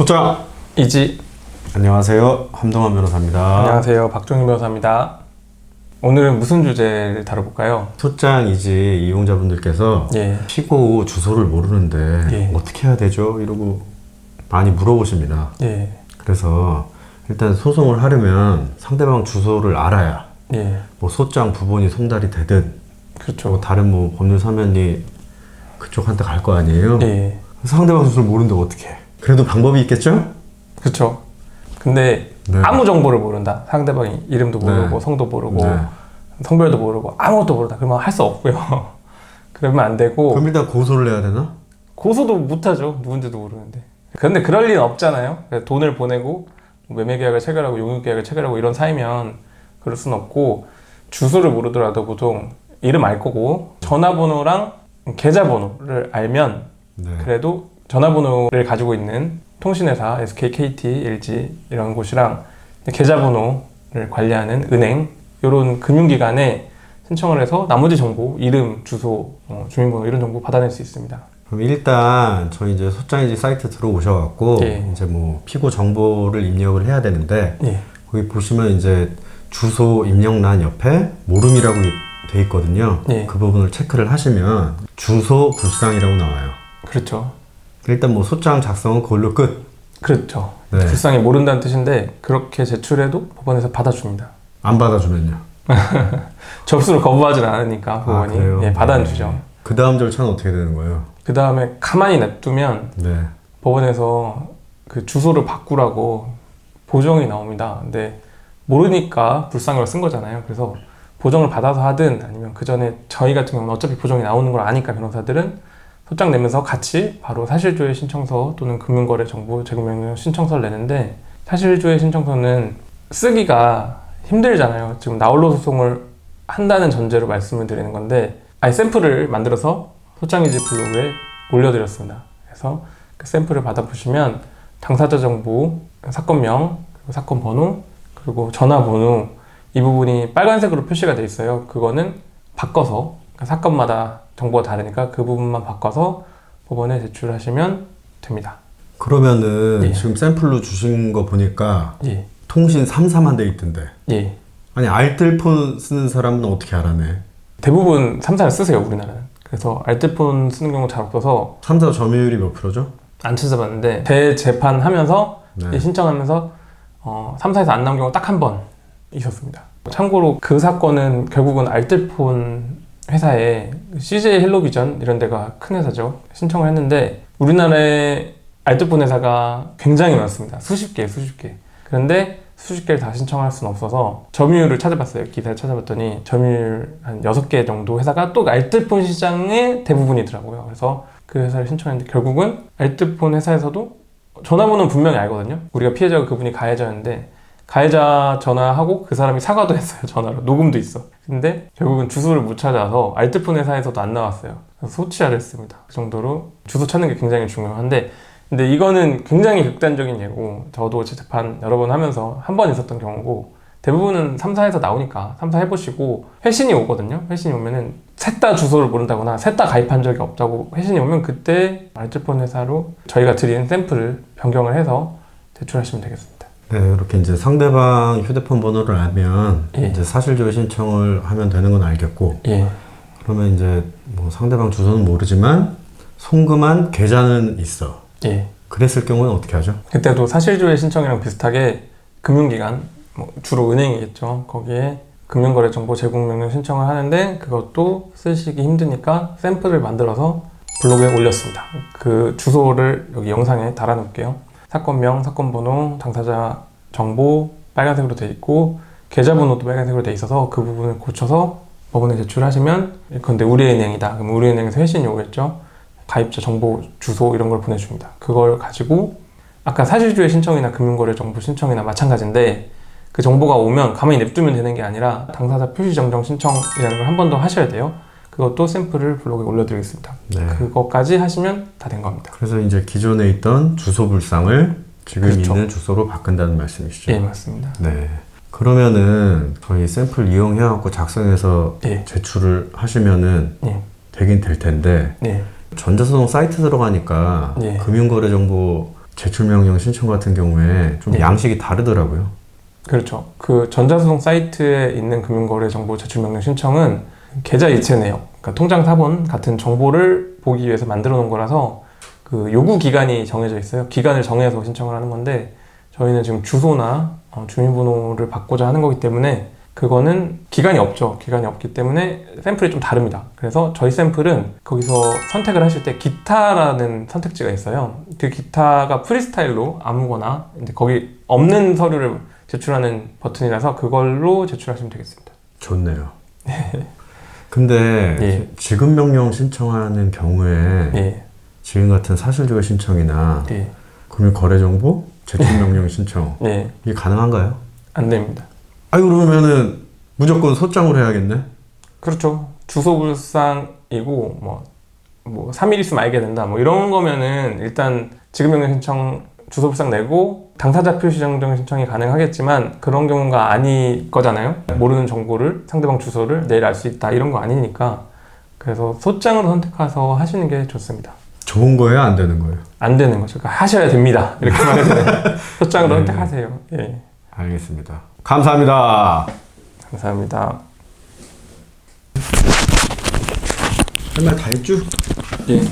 소장! 이지. 안녕하세요. 함동환 변호사입니다. 안녕하세요. 박종희 변호사입니다. 오늘은 무슨 주제를 다뤄볼까요? 소장 이지 이용자분들께서 피고 주소를 모르는데 어떻게 해야 되죠? 이러고 많이 물어보십니다. 그래서 일단 소송을 하려면 상대방 주소를 알아야 뭐 소장 부본이 송달이 되든 그렇죠. 뭐 다른 뭐 법률 사면이 그쪽한테 갈 거 아니에요? 상대방 주소를 모르는데 어떻게 해? 그래도 방법이 있겠죠? 그렇죠. 근데 아무 정보를 모른다. 상대방이 이름도 모르고 성도 모르고 성별도 모르고 아무것도 모르다. 그러면 할 수 없고요. 그러면 안 되고. 그럼 일단 고소를 해야 되나? 고소도 못하죠. 누군지도 모르는데. 그런데 그럴 리는 없잖아요. 돈을 보내고 매매계약을 체결하고 용역계약을 체결하고 이런 사이면 그럴 수는 없고, 주소를 모르더라도 보통 이름 알 거고 전화번호랑 계좌번호를 알면 그래도 전화번호를 가지고 있는 통신회사, SK, KT, LG 이런 곳이랑 계좌번호를 관리하는 은행 이런 금융기관에 신청을 해서 나머지 정보, 이름, 주소, 주민번호 이런 정보 받아낼 수 있습니다. 그럼 일단 저희 이제 소장이지 사이트 들어오셔갖고 이제 뭐 피고 정보를 입력을 해야 되는데 거기 보시면 이제 주소 입력란 옆에 모름이라고 돼 있거든요. 그 부분을 체크를 하시면 주소 불상이라고 나와요. 그렇죠. 일단 뭐 소장 작성은 그걸로 끝. 그렇죠. 불상이 모른다는 뜻인데 그렇게 제출해도 법원에서 받아줍니다. 안 받아주면요? 접수를 거부하진 않으니까 법원이 받아주죠. 그 다음 절차는 어떻게 되는 거예요? 그 다음에 가만히 냅두면 법원에서 그 주소를 바꾸라고 보정이 나옵니다. 근데 모르니까 불상으로 쓴 거잖아요. 그래서 보정을 받아서 하든 아니면 그 전에 저희 같은 경우는 어차피 보정이 나오는 걸 아니까 변호사들은 소장 내면서 같이 바로 사실조회 신청서 또는 금융거래 정보 제공명령 신청서를 내는데, 사실조회 신청서는 쓰기가 힘들잖아요. 지금 나홀로 소송을 한다는 전제로 말씀을 드리는 건데, 아예 샘플을 만들어서 소장이지 블로그에 올려드렸습니다. 그래서 그 샘플을 받아보시면 당사자 정보, 사건명, 그리고 사건 번호, 그리고 전화번호 이 부분이 빨간색으로 표시가 돼 있어요. 그거는 바꿔서 사건마다 정보가 다르니까 그 부분만 바꿔서 법원에 제출하시면 됩니다. 그러면은 지금 샘플로 주신 거 보니까 통신 3사만 돼 있던데. 아니 알뜰폰 쓰는 사람은 어떻게 알아내? 대부분 3사를 쓰세요, 우리나라는. 그래서 알뜰폰 쓰는 경우 잘 없어서. 3사 점유율이 몇 프로죠? 안 찾아봤는데 대재판하면서 신청하면서 3사에서 안 나온 경우 딱 한 번 있었습니다. 참고로 그 사건은 결국은 알뜰폰 회사에 CJ 헬로비전 이런 데가 큰 회사죠. 신청을 했는데 우리나라에 알뜰폰 회사가 굉장히 많습니다. 수십 개. 그런데 수십 개를 다 신청할 수는 없어서 점유율을 찾아봤어요. 기사를 찾아봤더니 점유율 한 6개 정도 회사가 또 알뜰폰 시장의 대부분이더라고요. 그래서 그 회사를 신청했는데 결국은 알뜰폰 회사에서도 전화번호는 분명히 알거든요. 우리가 피해자가 그분이 가해자였는데 가해자 전화하고 그 사람이 사과도 했어요. 전화로. 녹음도 있어. 근데 결국은 주소를 못 찾아서 알뜰폰 회사에서도 안 나왔어요. 그래서 소치하를 했습니다. 그 정도로 주소 찾는 게 굉장히 중요한데, 근데 이거는 굉장히 극단적인 예고, 저도 재판 여러 번 하면서 한 번 있었던 경우고, 대부분은 3사에서 나오니까 3사 해보시고 회신이 오거든요. 회신이 오면은 셋 다 주소를 모른다거나 셋 다 가입한 적이 없다고 회신이 오면 그때 알뜰폰 회사로 저희가 드린 샘플을 변경을 해서 제출하시면 되겠습니다. 네, 이렇게 이제 상대방 휴대폰 번호를 알면 이제 사실조회 신청을 하면 되는 건 알겠고, 그러면 이제 뭐 상대방 주소는 모르지만 송금한 계좌는 있어. 그랬을 경우는 어떻게 하죠? 그때도 사실조회 신청이랑 비슷하게 금융기관, 주로 은행이겠죠. 거기에 금융거래정보 제공명령 신청을 하는데 그것도 쓰시기 힘드니까 샘플을 만들어서 블로그에 올렸습니다. 그 주소를 여기 영상에 달아놓을게요. 사건명, 사건번호, 당사자 정보 빨간색으로 돼 있고 계좌번호도 빨간색으로 돼 있어서 그 부분을 고쳐서 법원에 제출하시면, 근데 우리은행이다. 그럼 우리은행에서 회신이 오겠죠. 가입자 정보, 주소 이런 걸 보내줍니다. 그걸 가지고 아까 사실조회 신청이나 금융거래 정보 신청이나 마찬가지인데, 그 정보가 오면 가만히 냅두면 되는 게 아니라 당사자 표시 정정 신청이라는 걸 한 번 더 하셔야 돼요. 그것도 샘플을 블로그에 올려드리겠습니다. 그것까지 하시면 다 된 겁니다. 그래서 이제 기존에 있던 주소 불상을 지금 있는 주소로 바꾼다는 말씀이시죠? 예, 맞습니다. 네. 그러면은 저희 샘플 이용해갖고 작성해서 제출을 하시면은 되긴 될 텐데 전자소송 사이트 들어가니까 금융거래정보 제출명령 신청 같은 경우에 좀 양식이 다르더라고요. 그렇죠. 그 전자소송 사이트에 있는 금융거래정보 제출명령 신청은 계좌 이체 내역, 그러니까 통장 사본 같은 정보를 보기 위해서 만들어 놓은 거라서 그 요구 기간이 정해져 있어요. 기간을 정해서 신청을 하는 건데 저희는 지금 주소나 주민번호를 받고자 하는 거기 때문에 그거는 기간이 없죠. 기간이 없기 때문에 샘플이 좀 다릅니다. 그래서 저희 샘플은 거기서 선택을 하실 때 기타라는 선택지가 있어요. 그 기타가 프리스타일로 아무거나 이제 거기 없는 서류를 제출하는 버튼이라서 그걸로 제출하시면 되겠습니다. 좋네요. 근데 예. 지급 명령 신청하는 경우에 예. 지금 같은 사실조회 신청이나 예. 금융거래정보 제출명령 신청 예. 이게 가능한가요? 안 됩니다. 아유 그러면은 무조건 소장으로 해야겠네? 그렇죠. 주소불상이고 뭐 3일 있으면 알게 된다 뭐 이런 거면은 일단 지급명령 신청 주소불상 내고 당사자 표시 정정 신청이 가능하겠지만 그런 경우가 아닐 거잖아요. 모르는 정보를 상대방 주소를 내일 알 수 있다 이런 거 아니니까 그래서 소장으로 선택해서 하시는 게 좋습니다. 좋은 거예요? 안 되는 거예요? 안 되는 거죠. 그러니까 하셔야 됩니다. 이렇게 말해서 소장으로 네. 선택하세요. 예. 알겠습니다. 감사합니다. 감사합니다. 할 말 다 했죠? 예.